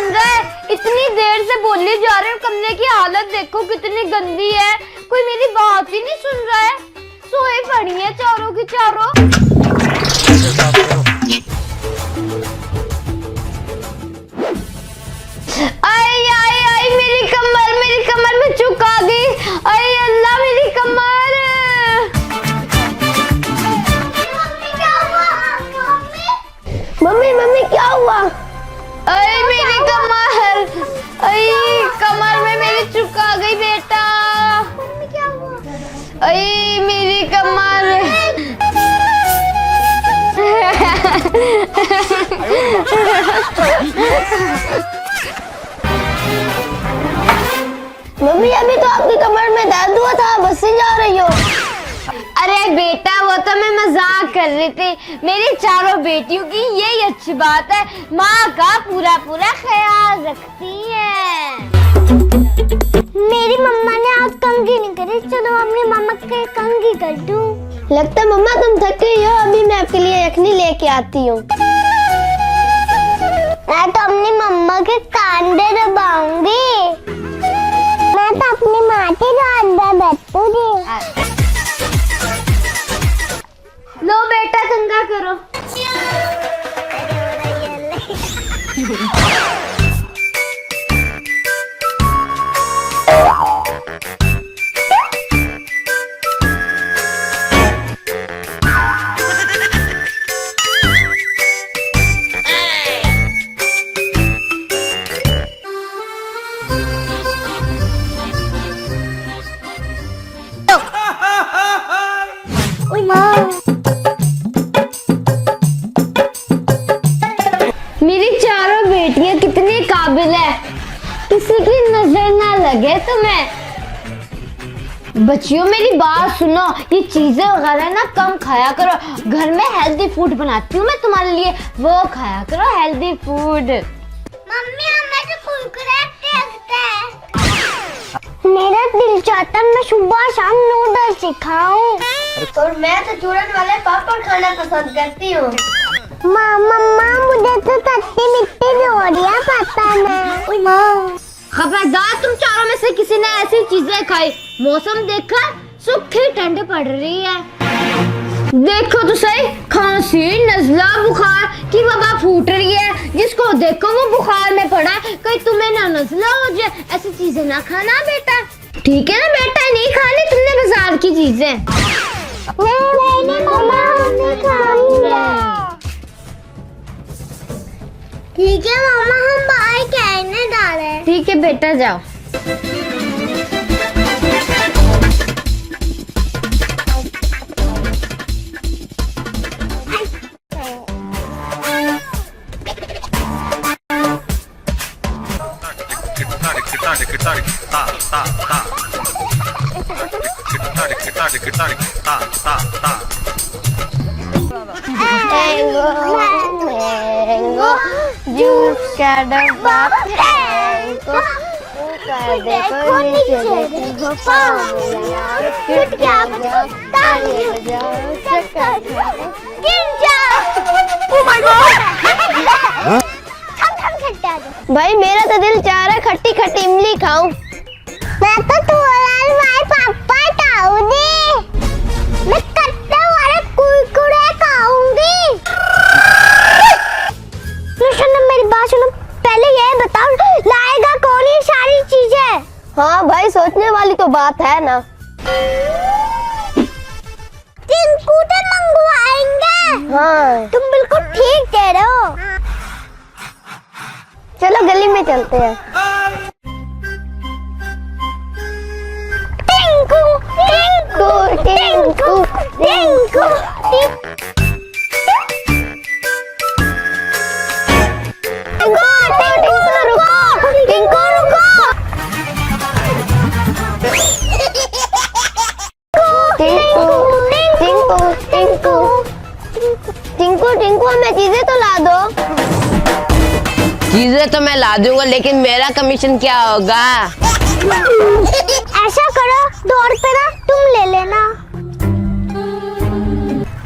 रहा है? इतनी देर से बोली जा रहे हो, कमरे की हालत देखो कितनी गंदी है। कोई मेरी बात ही नहीं सुन रहा है। सोए पड़ी है चारों की चारों। आई आई आई मेरी कमर में चुक आ गई। आई अल्लाह मेरी कमर। मम्मी क्या हुआ? आई मेरी कमर। आई कमर में मेरी चुक आ गई बेटा। मम्मी क्या हुआ? आई मेरी कमर। मम्मी अभी तो आपकी कमर में दर्द हुआ था, बस से जा रही हो। अरे बेटा वो तो मैं मजाक कर रही थी। मेरी चारों बेटियों की यही अच्छी बात है, माँ का पूरा ख्याल रखती है। मेरी मम्मा ने आज कंघी नहीं करी, चलो अपनी मम्मा के कंघी कर दूं। लगता है मम्मा तुम थक गई हो, अभी मैं आपके लिए यखनी लेके आती हूँ। मैं तो अपनी मम्मा के कांधे दबाऊंगी। मैं तो अपनी माँ के कांधे बैठूंगी। लो बेटा कंघा करो। ओए माँ, मेरी चारों बेटियां कितनी काबिल है, किसी की नजर ना लगे तुम्हें। बच्चियों मेरी बात सुनो, ये चीजें वगैरह ना कम खाया करो। घर में हेल्दी फूड बनाती हूँ मैं तुम्हारे लिए, वो खाया करो हेल्दी फूड। मम्मी हमें तो कुरकुरे लगता है। मेरा दिल चाहता मैं सुबह शाम नूडल्स खाऊं। और मैं तो चूरन वाले पापड़ खाना पसंद करती हूँ। मम्मा मुझे तो तत्ती मिट्टी जोड़िया पता नहीं। ओए माँ, खबरदार तुम चारों में से किसी ने ऐसी चीजें खाई। मौसम देखा, सूखी ठंड पड़ रही है। देखो तो सही, खांसी नजला बुखार की वबा फूट रही है। जिसको देखो वो बुखार में पड़ा है, कहीं तुम्हें ना नजला हो जाए। ऐसी चीजें ना खाना बेटा, ठीक है ना बेटा? नहीं खानी तुमने बाजार की चीजें। नहीं मम्मा हमने खाई। ठीक है मम्मा, हम बाहर कहने डाले। ठीक है बेटा जाओ। मैंगो जूस का डब्बा फेंको, देखो नीचे देखो पानी टूट गया, ताली बजाओ चक्कर गिर जाओ। ओह माय गॉड, भाई मेरा तो दिल चाह रहा है खट्टी खट्टी इमली खाऊं। मैं तो तुम्हारे पापा खाऊंगी, मैं कट्टे वाले कुरकुरे खाऊंगी। मेरी बात सुनो, पहले ये बताओ लाएगा कौन ये सारी चीजें? हाँ भाई सोचने वाली तो बात है ना। स्कूटर मंगवाएंगे। हाँ तुम बिल्कुल ठीक कह रहे हो। चलो गली में चलते हैं। टिंकू टिंकू टिंकू टिंकू टिंकू हमें चीजें तो ला दो। चीजें तो मैं ला दूंगा, लेकिन मेरा कमीशन क्या होगा? ऐसा करो 2 रुपए ना तुम ले लेना।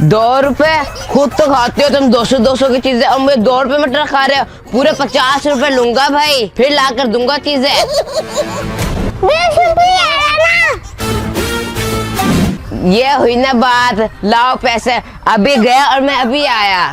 2 रुपए खुद तो खाते हो तुम 200 की चीजें, और मुझे 2 रुपए मटर खा रहे हो। पूरे 50 रुपए लूंगा भाई, फिर ला कर दूंगा चीजें। ये हुई ना बात, लाओ पैसे। अभी गया और मैं अभी आया।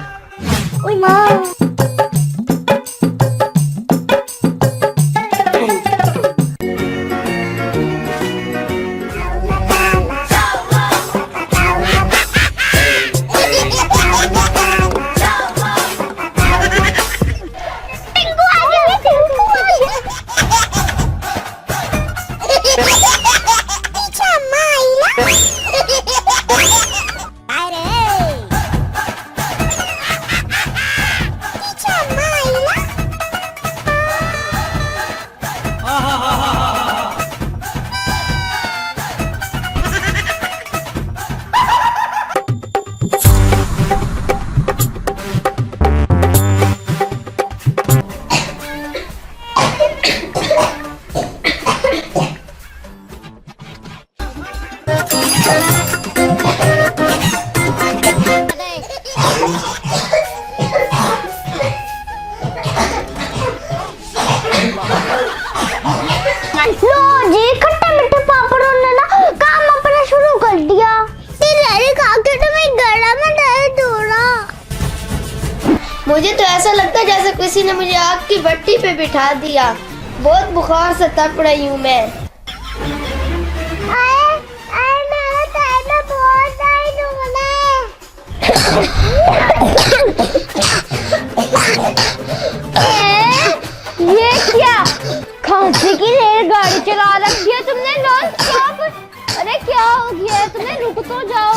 लो जी, खट्टे मीठे पापड़ों ने ना काम अपना शुरू कर दिया। खा के तो मैं गला में दर्द हो रहा। मुझे तो ऐसा लगता है जैसे किसी ने मुझे आग की भट्टी पे बिठा दिया। बहुत बुखार से तप रही हूँ मैं। मेरा सर में बहुत दर्द हो रहा है। ये क्या खांसी की रेलगाड़ी चला रखी है तुमने नॉन स्टॉप? अरे क्या हो गया है तुम्हें? रुक तो जाओ।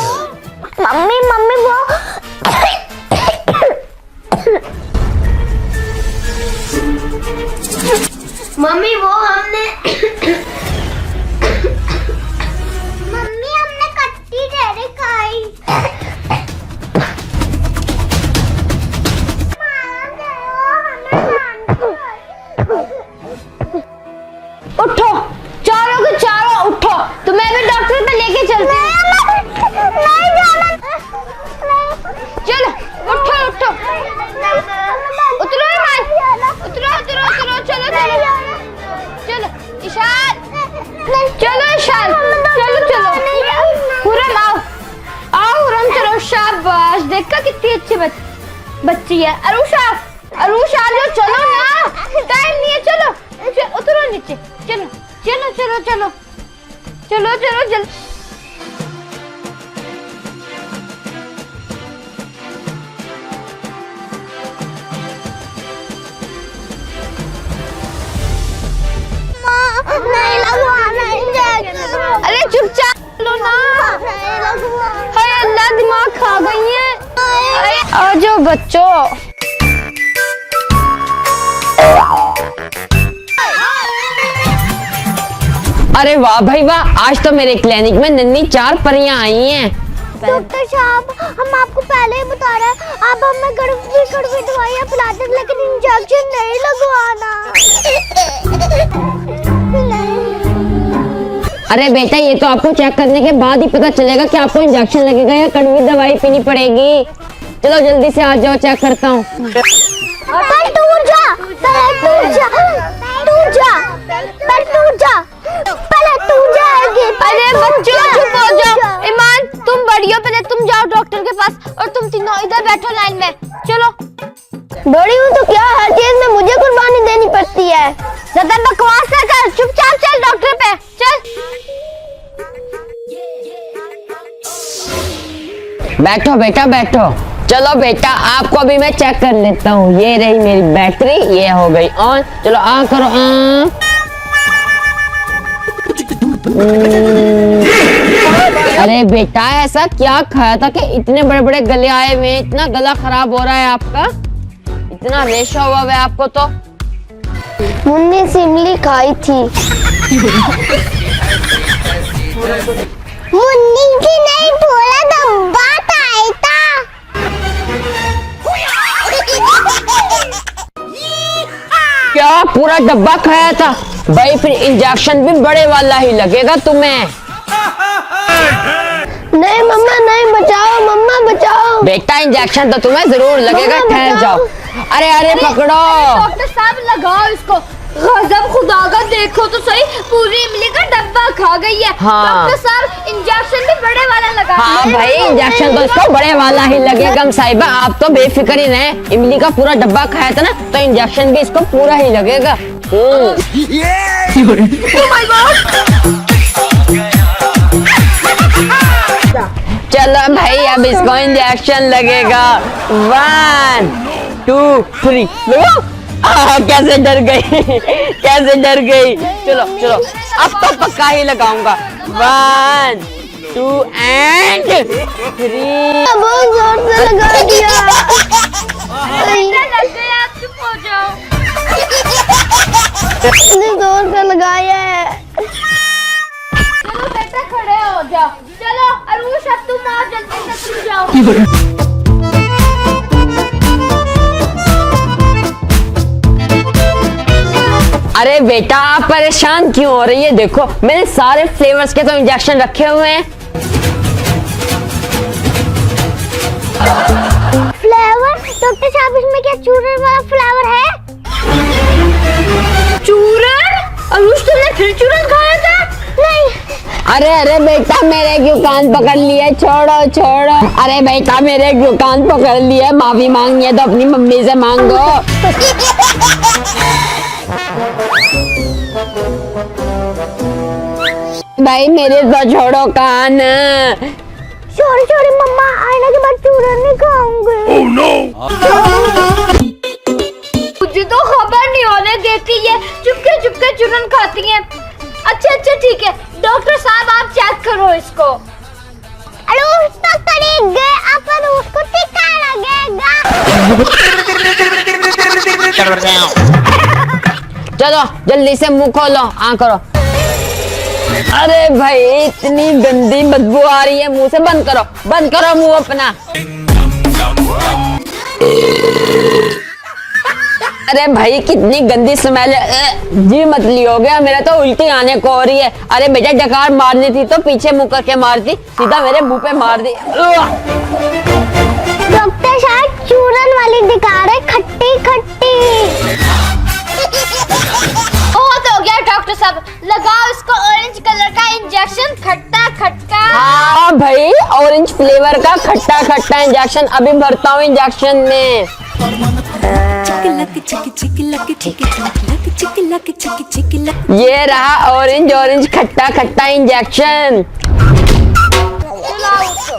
मम्मी मम्मी वो मम्मी वो हमने मम्मी हमने कट्टी डेरी खाई। उठो, चारों के चारों उठो, तुम्हें भी डॉक्टर पे लेके चलते हैं। नहीं जाना। चलो उठो उठो, उतरो ईमान, उतरो उतरो उतरो, चलो चलो चलो ईशान, चलो ईशान, चलो चलो हुरम आओ आओ हुरम, चलो शाबाश। देखा कितनी अच्छी बच्ची है अरुषा। अरुषा जो चलो ना, टाइम नहीं है। चलो उतरो नीचे, चलो चलो चलो चलो चलो चलो चलो। नहीं लगवाना इंजेक्शन। अरे चुपचाप लो ना। हाय अल्लाह, दिमाग खा गई है। आ जाओ बच्चों। अरे वाह भाई वाह, आज तो मेरे क्लिनिक में नन्ही 4 परियां आई हैं। डॉक्टर साहब, हम आपको पहले ही बता रहे हैं, आप हमें कड़वी दवाइयाँ पिलाते हैं, लेकिन इंजेक्शन नहीं लगवाना। अरे बेटा, ये तो आपको चेक करने के बाद ही पता चलेगा कि आपको इंजेक्शन लगेगा या कड़वी दवाई पीनी पड़ेगी। चलो जल्दी से आ जाओ, चेक करता हूँ। अरे बच्चों चुप हो जाओ। ईमान, तुम बड़ी हो, पहले तुम जाओ डॉक्टर के पास, और तुम तीनों इधर बैठो लाइन में। चलो। बड़ी हूँ तो क्या, हर चीज में मुझे कुर्बानी देनी पड़ती है। ज्यादा बकवास ना कर, चुपचाप चल डॉक्टर पे चल। बैठो बेटा बैठो। चलो बेटा, आपको अभी मैं चेक कर लेता हूँ। ये रही मेरी बैटरी, ये हो गई ऑन। चलो आ करो आ। अरे बेटा, ऐसा क्या खाया था कि इतने बड़े बड़े गले आए हुए, इतना गला खराब हो रहा है आपका, इतना रेशा हुआ है आपको तो। मुन्नी सिमली खाई थी। मुन्नी की नहीं, थोड़ा डब्बा खाया था। क्या पूरा डब्बा खाया था? भाई फिर इंजेक्शन भी बड़े वाला ही लगेगा तुम्हें। नहीं मम्मा नहीं, बचाओ मम्मा बचाओ। बेटा इंजेक्शन तो तुम्हें जरूर लगेगा, मम्मा, ठहर बताओ। जाओ। अरे अरे पकड़ो। डॉक्टर साहब लगाओ इसको। गजब खुदा का, देखो तो सही, पूरी इमली का डब्बा खा गई है। हाँ। डॉक्टर साहब इंजेक्शन भी बड़े वाला लगा। हाँ भाई, इंजेक्शन तो इसको बड़े वाला ही लगेगा साहिबा, आप तो बेफिक्र ही रहे। इमली का पूरा डब्बा खाया था ना, तो इंजेक्शन भी इसको पूरा ही लगेगा। चलो भाई, अब इसको इंजेक्शन लगेगा। 1 2 3 लो। कैसे डर गई, कैसे डर गई। चलो चलो, अब तो पक्का ही लगाऊंगा। 1 2 एंड 3। बहुत जोर से लगा दिया। लग गया, आप चुप हो जाओ। इतनी जोर से लगाया है। चलो बेटा खड़े हो जाओ। चलो अरुष, अब तुम आओ, जल्दी से तुम जाओ। अरे बेटा, आप परेशान क्यों हो रही है? देखो मैंने सारे फ्लेवर्स के तो इंजेक्शन रखे हुए हैं। फ्लेवर? डॉक्टर साहब, इसमें क्या चूरन वाला फ्लेवर है? चूरन? अरुष, तुमने फिर चूरन खाया था? नहीं। अरे अरे बेटा, मेरे क्यों कान पकड़ लिए? छोड़ो छोड़ो। अरे बेटा, मेरे क्यों कान पकड़ लिए? माफी मांगनी है तो अपनी मम्मी से मांगो। भाई मेरे तो छोड़ो कान। सॉरी सॉरी मम्मा, आने के बाद चूरन नहीं खाऊंगी। मुझे तो खबर नहीं होने देती है, चुपके चुपके चूरन खाती हैं। अच्छा अच्छा ठीक है, डॉक्टर साहब आप चेक करो इसको। अरुष तो करेंगे, अपन उसको टीका लगेगा। चलो जल्दी से मुंह खोलो, करो। अरे भाई, इतनी गंदी बदबू आ रही है मुंह से। बंद करो मुंह अपना। अरे भाई, कितनी गंदी स्मेल है। जी मतली हो गया, मेरा तो उल्टी आने को हो रही है। अरे बेटा, डकार मारनी थी तो पीछे मुंह करके मारती, सीधा मेरे मुंह पे मार दी। डॉक्टर साहब चूरन वाली दिखा रहे, खट्टी खट्टी। बहुत हो गया डॉक्टर साहब, लगाओ इसको ऑरेंज कलर का इंजेक्शन, खट्टा खट्टा। हाँ भाई, ऑरेंज फ्लेवर का खट्टा खट्टा इंजेक्शन अभी भरता हूँ इंजेक्शन में। ये रहा ऑरेंज खट्टा खट्टा इंजेक्शन। चलाओ उसको।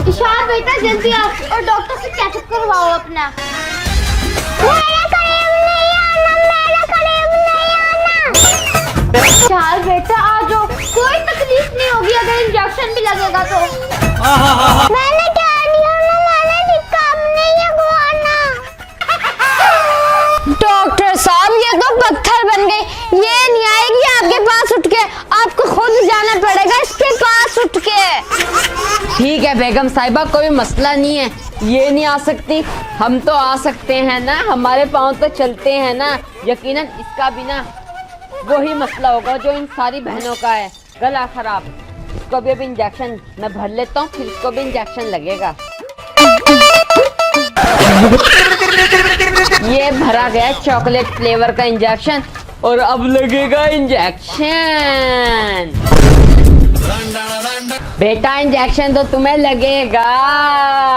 ईशान बेटा जल्दी आओ और डॉक्टर से चेकअप करवाओ अपना। मेरे करीब नहीं आना। चाल बेटा आ जाओ, कोई तकलीफ नहीं होगी अगर इंजेक्शन भी लगेगा तो। मैंने क्या नहीं होना, मैंने निकाम नहीं है गुआना। डॉक्टर साहब, ये तो पत्थर बन गई, ये नहीं आएगी आपके पास उठ के, आपको खुद जाना पड़ेगा इसके पास उठ के। ठीक है बेगम साहिबा, कोई मसला नहीं है, ये नहीं आ सकती, हम तो आ सकते हैं ना, हमारे पाँव तो चलते हैं ना। यकीनन इसका भी ना वही मसला होगा जो इन सारी बहनों का है, गला खराब। इसको भी अभी इंजेक्शन मैं भर लेता हूँ, फिर इसको भी इंजेक्शन लगेगा। ये भरा गया चॉकलेट फ्लेवर का इंजेक्शन और अब लगेगा इंजेक्शन। बेटा इंजेक्शन तो तुम्हें लगेगा।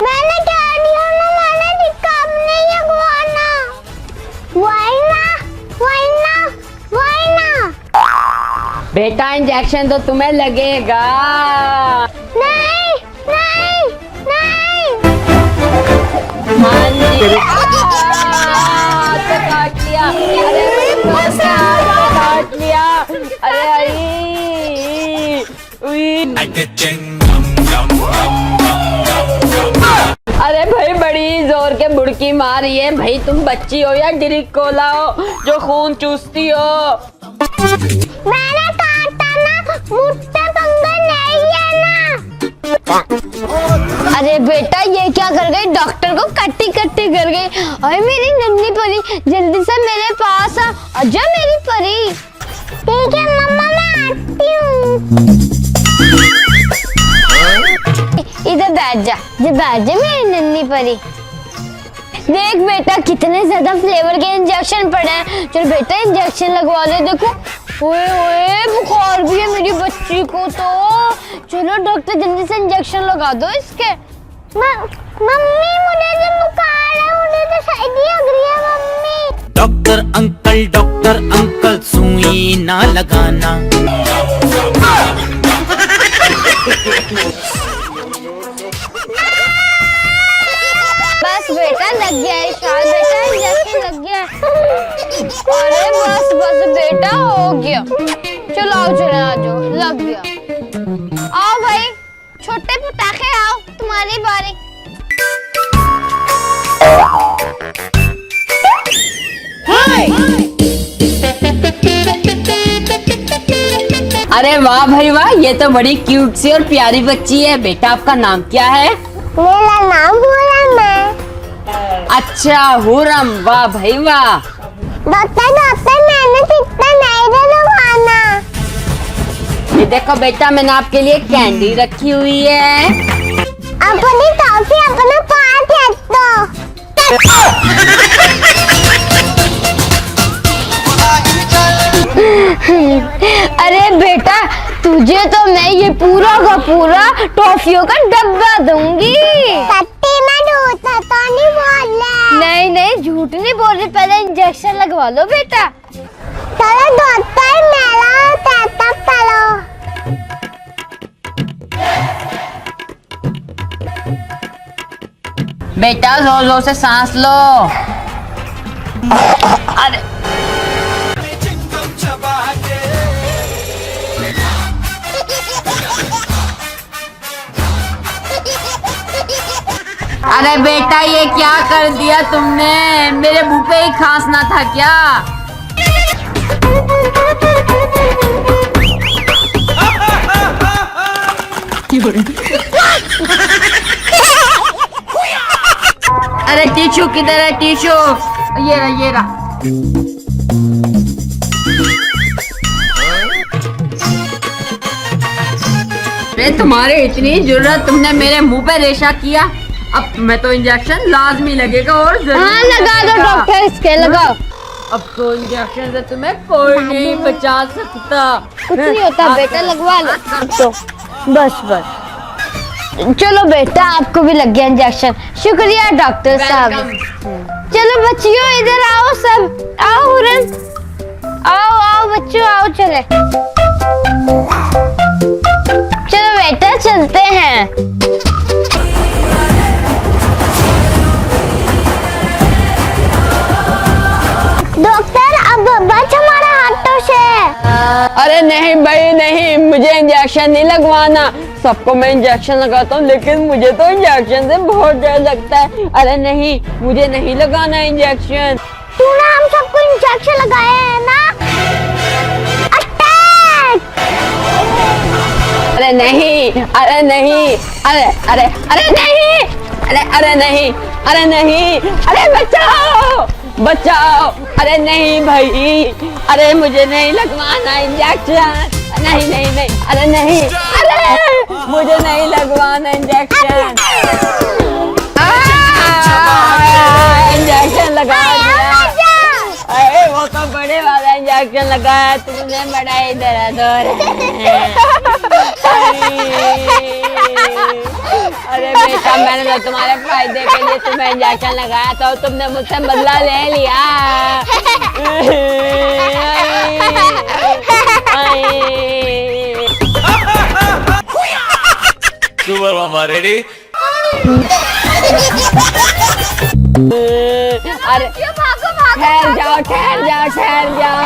मैंने क्या नहीं होना, मैंने निकाम नहीं है गुआना। वाइना। बेटा इंजेक्शन तो तुम्हें लगेगा। नहीं। हाँ जी। तो काट लिया। अरे काट लिया। अरे अरे भाई, बड़ी जोर के बुड़की मारी है भाई। तुम बच्ची हो या ड्रिक कोला हो जो खून चूसती हो? मैंने काटा ना, मुझसे पंगा नहीं है ना। अरे बेटा ये क्या कर गई, डॉक्टर को कट्टी कट्टी कर गई। अरे मेरी नन्ही परी, जल्दी से मेरे पास आ, आजा मेरी परी। ठीक है मम्मा, मैं आती हूँ। इधर बैठ जा, ये बैठ जा मेरी नन्ही परी। देख बेटा कितने ज्यादा फ्लेवर के इंजेक्शन पड़े हैं। चल बेटा इंजेक्शन लगवा ले। देखो ओए ओए बुखार भी है मेरी बच्ची को तो। चलो डॉक्टर जल्दी से इंजेक्शन लगा दो इसके। मम्मी मुझे तो बुखार है, मुझे तो सर्दी लग रही है मम्मी। डॉक्टर अंकल सुई ना लगाना। बस बेटा लग गया है, बेटा इंजेक्शन लग गया। अरे बस बस बेटा हो गया। चलो आओ, चलो आ जाओ, लग गया। आओ भाई छोटे पटाखे आओ, तुम्हारी बारी। अरे वाह भाई वाह, ये तो बड़ी क्यूट सी और प्यारी बच्ची है। बेटा आपका नाम क्या है? मेरा नाम हुरम है। अच्छा हुरम, वाह भाई वाह। डॉक्टर मैंने कितना नहीं लगवाना। ये देखो बेटा मैंने आपके लिए कैंडी रखी हुई है। अपनी टॉफी अपने पास रख दो। अरे बेटा तुझे तो मैं ये पूरा का पूरा टॉफियों का डब्बा दूंगी। सच्ची में झूठ तो नहीं बोल रहे। नहीं नहीं झूठ नहीं बोल रही, पहले इंजेक्शन लगवा लो बेटा। चलो डॉक्टर मेरा सेटअप करो। बेटा जोर जोर से सांस लो। अरे अरे बेटा ये क्या कर दिया तुमने, मेरे मुंह पे ही खांसना था क्या? अरे टिश्यू किधर है, टिश्यू? ये रहा ये रहा। तुम्हारे इतनी जरूरत, तुमने मेरे मुंह पे रेशा किया। अब मैं तो इंजेक्शन लाजमी लगेगा और हाँ लगा दो डॉक्टर, इसके लगाओ। अब तो इंजेक्शन से तुम्हें कोई नहीं बचा सकता। कुछ नहीं होता बेटा, लगवा लो तो बस बस। चलो बेटा आपको भी लग गया इंजेक्शन, शुक्रिया डॉक्टर साहब। चलो बच्चियों इधर आओ, सब आओ। हुरन आओ आओ बच्चों आओ, चले चलो बेटा चलते हैं। डॉक्टर अब बच हमारे हाथों से। अरे नहीं भाई नहीं, मुझे इंजेक्शन नहीं लगवाना। सबको मैं इंजेक्शन लगाता हूँ लेकिन मुझे तो इंजेक्शन से बहुत डर लगता है। अरे नहीं मुझे नहीं लगाना इंजेक्शन। तूने हम सबको इंजेक्शन लगाए हैं ना। अटैक! अरे नहीं, अरे नहीं, अरे अरे अरे नहीं, अरे नहीं, अरे नहीं, अरे बचाओ बचाओ। अरे नहीं भाई, अरे मुझे नहीं लगवाना इंजेक्शन। नहीं नहीं नहीं, अरे नहीं, अरे मुझे नहीं लगवाना इंजेक्शन। इंजेक्शन लगा दिया। अरे वो तो बड़े वाला इंजेक्शन लगाया तुमने, बड़ा ही दर्द हो रहा है। अरे बेटा मैंने तो तुम्हारे फायदे के लिए तुम्हें इंजेक्शन लगाया था और तुमने मुझसे बदला ले लिया। सुपर मामा रेडी? अरे ठहर जाओ ठहर जाओ ठहर जाओ।